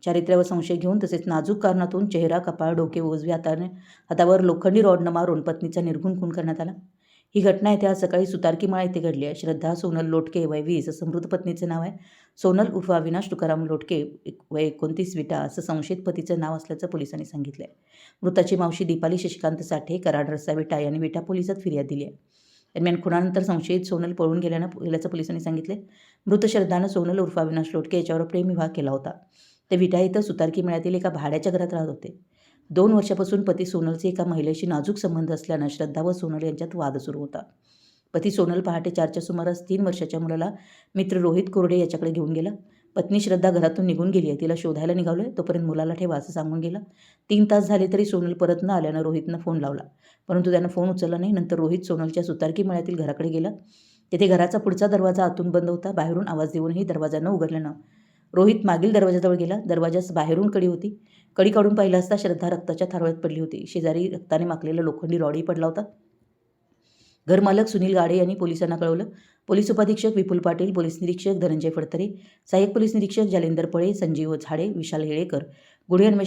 चारित्र्यावर संशय घेऊन तसेच नाजूक कारणातून चेहरा, कपाळ, डोके व उजव्या हातावर लोखंडी रॉडनं मारून पत्नीचा निर्घृण खून करण्यात आला। ही घटना येथे आज सकाळी सुतारकीमाळा येथे घडली आहे। श्रद्धा सोनल लोटके वय 20 असं मृत पत्नीचे नाव आहे। सोनल उर्फ अविनाश तुकाराम लोटके वय 29 विटा असं संशयित पतीचं नाव असल्याचं पोलिसांनी सांगितलंय। मृताची मावशी दीपाली शशिकांत साठे कराड रस्ता विटा यांनी विटा पोलिसात फिर्याद दिली आहे। दरम्यान खुनानंतर संशयित सोनल पळून गेल्याचं पोलिसांनी सांगितले। मृत श्रद्धानं सोनल उर्फ अविनाश लोटके याच्यावर प्रेमविवाह केला होता। ते विटा इथं सुतारकीमाळ्यातील एका भाड्याच्या घरात राहत होते। 2 वर्षापासून पती सोनलचे एका महिलेशी नाजूक संबंध असल्यानं श्रद्धा व सोनल यांच्यात वाद सुरू होता। पती सोनल पहाटे 4च्या सुमारास 3 वर्षाच्या मुलाला मित्र रोहित कोरडे याच्याकडे घेऊन गेला। पत्नी श्रद्धा घरातून निघून गेली आहे, तिला शोधायला निघालोय तोपर्यंत मुलाला ठेवा असं सांगून गेला। 3 तास झाले तरी सोनल परत न आल्यानं रोहितनं फोन लावला, परंतु त्यानं फोन उचलला नाही। नंतर रोहित सोनलच्या सुतारकीमाळ्यातील घराकडे गेला। तेथे घराचा पुढचा दरवाजा आतून बंद होता। बाहेरून आवाज देऊनही दरवाजा न उघडल्यानं रोहित मागील दरवाजाजवळ गेला। दरवाजास बाहेरून कडी होती। कडी काढून पाहिलं असता श्रद्धा रक्ताच्या थारोळ्यात पडली होती। शेजारी रक्ताने माखलेला लोखंडी रॉडही पडला होता। घरमालक सुनील गाडे यांनी पोलिसांना कळवलं। पोलीस उपाधीक्षक विपुल पाटील, पोलीस निरीक्षक धनंजय फडतरे, सहाय्यक पोलीस निरीक्षक जालिंदर पळे, संजीव झाडे, विशाल येळेकर, गुन्हे अन्वेषण